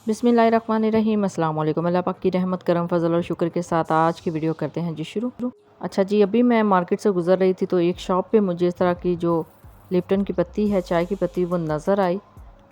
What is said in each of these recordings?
बिस्मिल्लाहिर्रहमानिर्रहीम। अस्सलाम वालेकुम। अल्लाह पाक की रहमत करम फजल और शुक्र के साथ आज की वीडियो करते हैं जी शुरू। अच्छा जी, अभी मैं मार्केट से गुजर रही थी तो एक शॉप पे मुझे इस तरह की जो लिप्टन की पत्ती है, चाय की पत्ती, वो नज़र आई।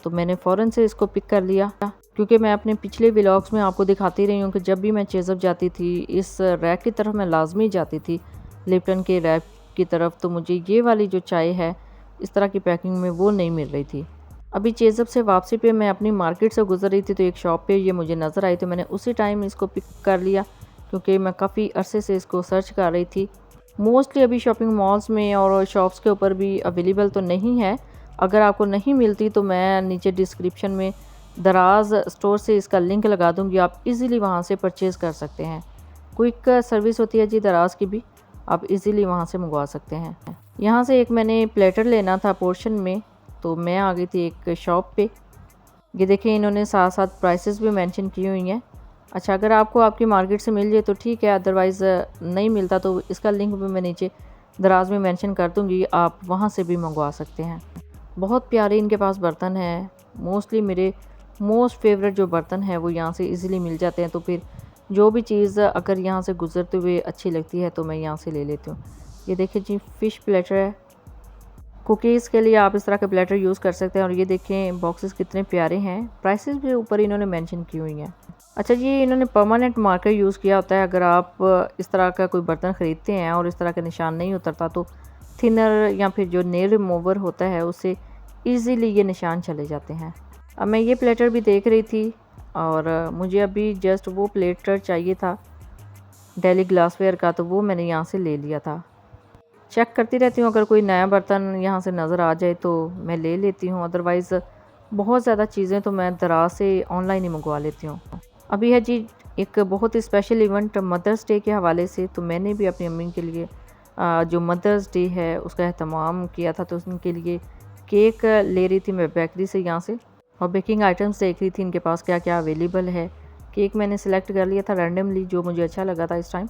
तो मैंने फ़ौरन से इसको पिक कर लिया, क्योंकि मैं अपने पिछले व्लॉग्स में आपको दिखाती रही हूँ कि जब भी मैं चेज़अप जाती थी इस रैक की तरफ मैं लाजमी जाती थी, लिप्टन के रैक की तरफ। तो मुझे ये वाली जो चाय है इस तरह की पैकिंग में वो नहीं मिल रही थी। अभी चेज़अप से वापसी पे मैं अपनी मार्केट से गुजर रही थी तो एक शॉप पे ये मुझे नज़र आई, तो मैंने उसी टाइम इसको पिक कर लिया, क्योंकि मैं काफ़ी अरसे से इसको सर्च कर रही थी। मोस्टली अभी शॉपिंग मॉल्स में और शॉप्स के ऊपर भी अवेलेबल तो नहीं है। अगर आपको नहीं मिलती तो मैं नीचे डिस्क्रिप्शन में दराज स्टोर से इसका लिंक लगा दूँगी, आप इजीली वहाँ से परचेज़ कर सकते हैं। क्विक सर्विस होती है जी दराज की भी, आप इजीली वहाँ से मंगवा सकते हैं। यहाँ से एक मैंने प्लेटर लेना था पोर्शन में, तो मैं आ गई थी एक शॉप पे। ये देखिए, इन्होंने साथ साथ प्राइसेस भी मेंशन की हुई हैं। अच्छा, अगर आपको आपकी मार्केट से मिल जाए तो ठीक है, अदरवाइज़ नहीं मिलता तो इसका लिंक भी मैं नीचे दराज में मेंशन कर दूँगी, आप वहाँ से भी मंगवा सकते हैं। बहुत प्यारे इनके पास बर्तन हैं। मोस्टली मेरे मोस्ट फेवरेट जो बर्तन है वो यहाँ से इजीली मिल जाते हैं, तो फिर जो भी चीज़ अगर यहाँ से गुजरते हुए अच्छी लगती है तो मैं यहाँ से ले लेती हूँ। ये देखिए जी, फ़िश प्लेटर है। कुकीज़ के लिए आप इस तरह के प्लेटर यूज़ कर सकते हैं। और ये देखें बॉक्सेस कितने प्यारे हैं, प्राइसेस भी ऊपर इन्होंने मेंशन की हुई हैं। अच्छा जी, इन्होंने परमानेंट मार्कर यूज़ किया होता है। अगर आप इस तरह का कोई बर्तन ख़रीदते हैं और इस तरह का निशान नहीं उतरता तो थिनर या फिर जो नेल रिमूवर होता है उससे ईज़िली ये निशान चले जाते हैं। अब मैं ये प्लेटर भी देख रही थी और मुझे अभी जस्ट वो प्लेटर चाहिए था डेली ग्लासवेयर का, तो वो मैंने यहाँ से ले लिया था। चेक करती रहती हूँ, अगर कोई नया बर्तन यहाँ से नज़र आ जाए तो मैं ले लेती हूँ, अदरवाइज़ बहुत ज़्यादा चीज़ें तो मैं दराज से ऑनलाइन ही मंगवा लेती हूँ। अभी है जी एक बहुत ही स्पेशल इवेंट मदर्स डे के हवाले से, तो मैंने भी अपनी अम्मी के लिए जो मदर्स डे है उसका अहतमाम किया था, तो उनके लिए केक ले रही थी मैं बेकरी से यहाँ से, और बेकिंग आइटम्स देख रही थी इनके पास क्या क्या अवेलेबल है। केक मैंने सेलेक्ट कर लिया था रैंडमली, जो मुझे अच्छा लगा था इस टाइम,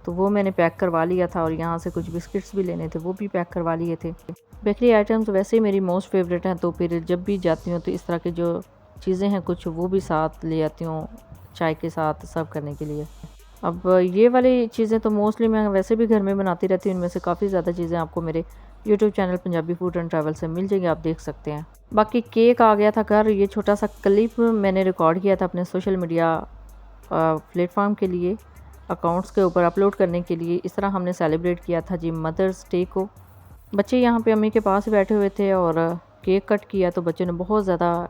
तो वो मैंने पैक करवा लिया था। और यहाँ से कुछ बिस्किट्स भी लेने थे, वो भी पैक करवा लिए थे। बेकरी आइटम्स वैसे ही मेरी मोस्ट फेवरेट हैं, तो फिर जब भी जाती हूँ तो इस तरह की जो चीज़ें हैं कुछ वो भी साथ ले आती हूँ चाय के साथ सर्व करने के लिए। अब ये वाली चीज़ें तो मोस्टली मैं वैसे भी घर में बनाती रहती हूँ। इनमें से काफ़ी ज़्यादा चीज़ें आपको मेरे YouTube channel Punjabi food and travel से मिल जाएंगी, आप देख सकते हैं। बाकी केक आ गया था घर। ये छोटा सा क्लिप मैंने रिकॉर्ड किया था अपने सोशल मीडिया प्लेटफॉर्म के लिए, अकाउंट्स के ऊपर अपलोड करने के लिए। इस तरह हमने सेलिब्रेट किया था जी मदर्स डे को। बच्चे यहाँ पे अम्मी के पास बैठे हुए थे और केक कट किया, तो बच्चों ने बहुत ज़्यादा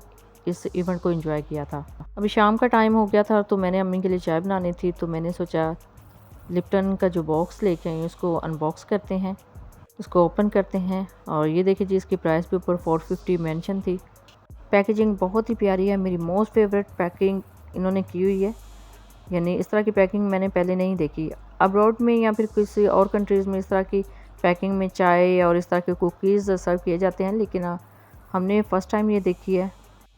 इस इवेंट को एंजॉय किया था। अभी शाम का टाइम हो गया था, तो मैंने अम्मी के लिए चाय बनानी थी, तो मैंने सोचा लिप्टन का जो बॉक्स लेके आई उसको अनबॉक्स करते हैं, उसको ओपन करते हैं। और ये देखिए जी, इसकी प्राइस भी ऊपर 450 मेंशन थी। पैकेजिंग बहुत ही प्यारी है, मेरी मोस्ट फेवरेट पैकिंग इन्होंने की हुई है। यानी इस तरह की पैकिंग मैंने पहले नहीं देखी अब्रॉड में, या फिर किसी और कंट्रीज़ में इस तरह की पैकिंग में चाय और इस तरह के कुकीज़ सर्व किए जाते हैं, लेकिन हमने फ़र्स्ट टाइम ये देखी है।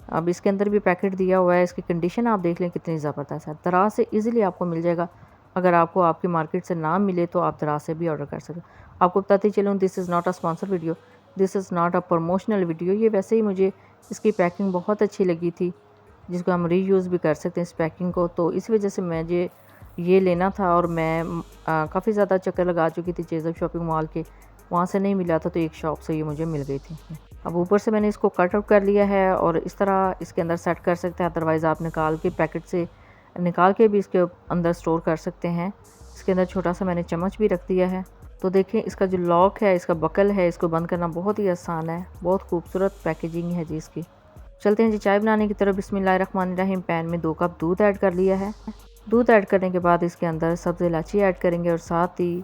अब इसके अंदर भी पैकेट दिया हुआ है, इसकी कंडीशन आप देख लें कितनी ज़बरदस्त है। दराज से इजीली आपको मिल जाएगा। अगर आपको आपकी मार्केट से ना मिले तो आप दराज से भी ऑर्डर कर सकते। आपको बताती चलूँ, this is not a sponsor video, this is not a promotional video. ये वैसे ही मुझे इसकी पैकिंग बहुत अच्छी लगी थी, जिसको हम रीयूज़ भी कर सकते हैं इस पैकिंग को, तो इस वजह से मुझे ये लेना था। और मैं काफ़ी ज़्यादा चक्कर लगा चुकी थी चेज़अप शॉपिंग मॉल के, वहाँ से नहीं मिला था, तो एक शॉप से ये मुझे मिल गई थी। अब ऊपर से मैंने इसको कट आउट कर लिया है और इस तरह इसके अंदर सेट कर सकते हैं, अदरवाइज़ आप निकाल के पैकेट से निकाल के भी इसके अंदर स्टोर कर सकते हैं। इसके अंदर छोटा सा मैंने चम्मच भी रख दिया है। तो देखें, इसका जो लॉक है, इसका बकल है, इसको बंद करना बहुत ही आसान है। बहुत खूबसूरत पैकेजिंग है जी इसकी। चलते हैं जी चाय बनाने की तरफ। बिस्मिल्लाहिर्रहमानिर्रहीम। पैन में 2 कप दूध ऐड कर लिया है। दूध ऐड करने के बाद इसके अंदर सब्ज़ इलायची ऐड करेंगे और साथ ही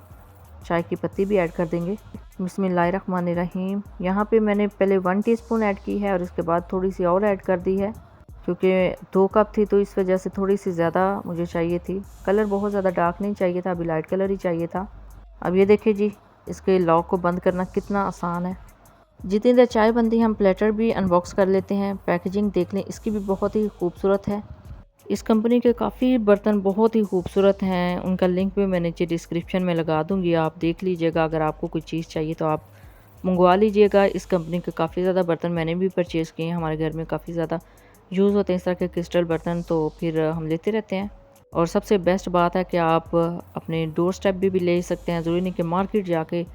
चाय की पत्ती भी ऐड कर देंगे। बिस्मिल्लाहिर्रहमानिर्रहीम। यहाँ पे मैंने पहले 1 टीस्पून ऐड की है और इसके बाद थोड़ी सी और ऐड कर दी है, क्योंकि 2 कप थी तो इस वजह से थोड़ी सी ज़्यादा मुझे चाहिए थी। कलर बहुत ज़्यादा डार्क नहीं चाहिए था, अभी लाइट कलर ही चाहिए था। अब ये देखिए जी, इसके लॉक को बंद करना कितना आसान है। जितनी देर चाय बनती है हम प्लेटर भी अनबॉक्स कर लेते हैं। पैकेजिंग देख लें, इसकी भी बहुत ही खूबसूरत है। इस कंपनी के काफ़ी बर्तन बहुत ही खूबसूरत हैं, उनका लिंक भी मैं नीचे डिस्क्रिप्शन में लगा दूंगी, आप देख लीजिएगा। अगर आपको कोई चीज़ चाहिए तो आप मंगवा लीजिएगा। इस कंपनी के काफ़ी ज़्यादा बर्तन मैंने भी परचेज़ किए हैं, हमारे घर में काफ़ी ज़्यादा यूज़ होते हैं इस तरह के क्रिस्टल बर्तन, तो फिर हम लेते रहते हैं। और सबसे बेस्ट बात है कि आप अपने डोर स्टेप भी ले सकते हैं। ज़रूरी नहीं कि मार्केट जाके,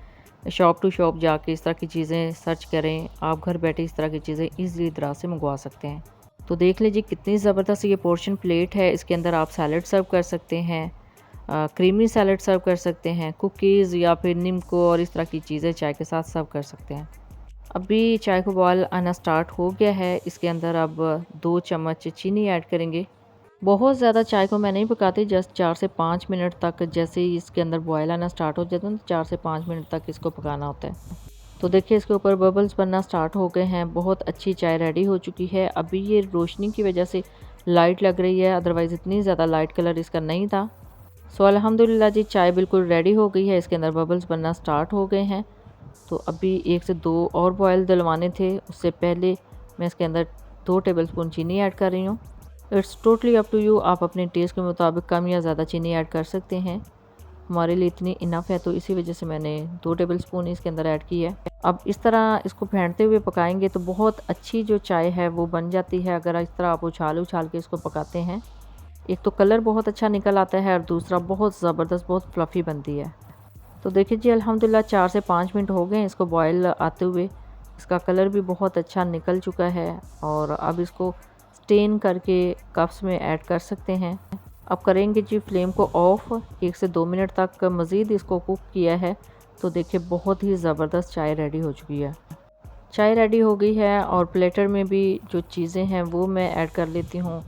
शॉप टू शॉप जाके इस तरह की चीज़ें सर्च करें। आप घर बैठे इस तरह की चीज़ें ईज़िली दराज से मंगवा सकते हैं। तो देख लीजिए कितनी ज़बरदस्त ये पोर्शन प्लेट है। इसके अंदर आप सैलड सर्व कर सकते हैं, क्रीमी सैलड सर्व कर सकते हैं, कुकीज़ या फिर निम्को और इस तरह की चीज़ें चाय के साथ सर्व कर सकते हैं। अभी चाय को बॉयल आना स्टार्ट हो गया है। इसके अंदर अब 2 चम्मच चीनी ऐड करेंगे। बहुत ज़्यादा चाय को मैं नहीं पकाती, जस्ट 4 से 5 मिनट तक। जैसे ही इसके अंदर बॉयल आना स्टार्ट हो जाता है तो 4 से 5 मिनट तक इसको पकाना होता है। तो देखिए इसके ऊपर बबल्स बनना स्टार्ट हो गए हैं। बहुत अच्छी चाय रेडी हो चुकी है। अभी ये रोशनी की वजह से लाइट लग रही है, अदरवाइज़ इतनी ज़्यादा लाइट कलर इसका नहीं था। सो अल्हम्दुलिल्लाह जी चाय बिल्कुल रेडी हो गई है। इसके अंदर बबल्स बनना स्टार्ट हो गए हैं। तो अभी 1 से 2 और बॉयल दिलवाने थे। उससे पहले मैं इसके अंदर 2 टेबलस्पून चीनी ऐड कर रही हूँ। It's totally up to you, आप अपने टेस्ट के मुताबिक कम या ज़्यादा चीनी ऐड कर सकते हैं। हमारे लिए इतनी इनफ है, तो इसी वजह से मैंने 2 टेबलस्पून इसके अंदर ऐड की है। अब इस तरह इसको फेंटते हुए पकाएंगे तो बहुत अच्छी जो चाय है वो बन जाती है। अगर इस तरह आप उछाल उछाल के इसको पकाते हैं, एक तो कलर बहुत अच्छा निकल आता है और दूसरा बहुत ज़बरदस्त, बहुत फ्लफ़ी बनती है। तो देखिए जी अल्हम्दुलिल्लाह 4 से 5 मिनट हो गए हैं इसको बॉयल आते हुए। इसका कलर भी बहुत अच्छा निकल चुका है और अब इसको स्टेन करके कप्स में ऐड कर सकते हैं। अब करेंगे जी फ्लेम को ऑफ़। 1 से 2 मिनट तक मज़ीद इसको कुक किया है। तो देखिए बहुत ही ज़बरदस्त चाय रेडी हो चुकी है। चाय रेडी हो गई है और प्लेटर में भी जो चीज़ें हैं वो मैं ऐड कर लेती हूँ।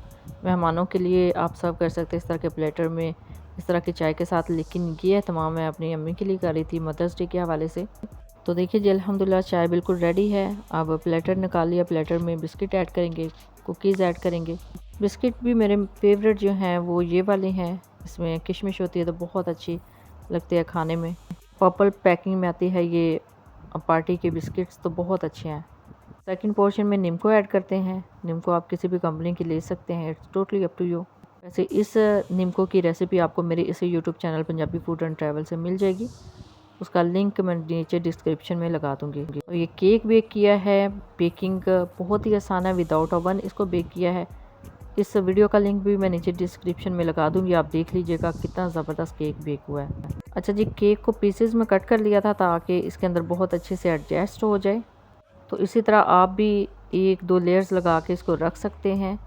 मेहमानों के लिए आप सर्व कर सकते हैं इस तरह के प्लेटर में, इस तरह की चाय के साथ। लेकिन ये एहतमाम मैं अपनी अम्मी के लिए कर रही थी मदर्स डे के हवाले से। तो देखिए जी अल्हम्दुलिल्लाह चाय बिल्कुल रेडी है। अब प्लेटर निकाल लिया, प्लेटर में बिस्किट ऐड करेंगे, कुकीज़ ऐड करेंगे। बिस्किट भी मेरे फेवरेट जो हैं वो ये वाले हैं। इसमें किशमिश होती है तो बहुत अच्छी लगती है खाने में। पर्पल पैकिंग में आती है ये पार्टी के बिस्किट्स, तो बहुत अच्छे हैं। सेकंड पोर्शन में निम्को ऐड करते हैं। निम्को आप किसी भी कंपनी की ले सकते हैं, it's totally up to you. वैसे इस निम्को की रेसिपी आपको मेरे इसी YouTube channel Punjabi food and travel से मिल जाएगी। उसका लिंक मैं नीचे डिस्क्रिप्शन में लगा दूँगी। और ये केक बेक किया है। बेकिंग बहुत ही आसान है, विदाउट ओवन इसको बेक किया है। इस वीडियो का लिंक भी मैं नीचे डिस्क्रिप्शन में लगा दूँगी, आप देख लीजिएगा कितना ज़बरदस्त केक बेक हुआ है। अच्छा जी, केक को पीसेस में कट कर लिया था ताकि इसके अंदर बहुत अच्छे से एडजस्ट हो जाए। तो इसी तरह आप भी 1-2 लेयर्स लगा के इसको रख सकते हैं।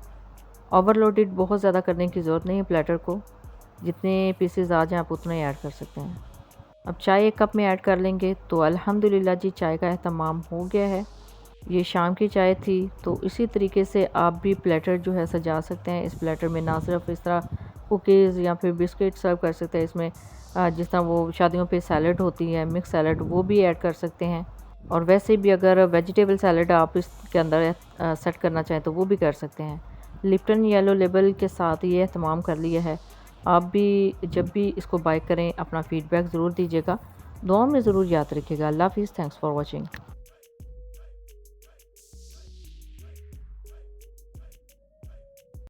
ओवरलोडेड बहुत ज़्यादा करने की ज़रूरत नहीं है प्लेटर को। जितने पीसेस आ जाएँ आप उतने ऐड कर सकते हैं। अब चाय 1 कप में ऐड कर लेंगे। तो अल्हम्दुलिल्लाह जी चाय का एहतमाम हो गया है। ये शाम की चाय थी। तो इसी तरीके से आप भी प्लेटर जो है सजा सकते हैं। इस प्लेटर में ना सिर्फ इस तरह कुकीज़ या फिर बिस्किट सर्व कर सकते हैं, इसमें जिस तरह वो शादियों पे सैलड होती है, मिक्स सैलड, वो भी ऐड कर सकते हैं। और वैसे भी अगर वेजिटेबल सैलड आप इसके अंदर सेट करना चाहें तो वो भी कर सकते हैं। लिप्टन येलो लेबल के साथ ये एहतमाम कर लिया है। आप भी जब भी इसको बाय करें अपना फ़ीडबैक ज़रूर दीजिएगा। दुआ में ज़रूर याद रखिएगा। अल्लाह हाफ़िज़। Thanks for watching.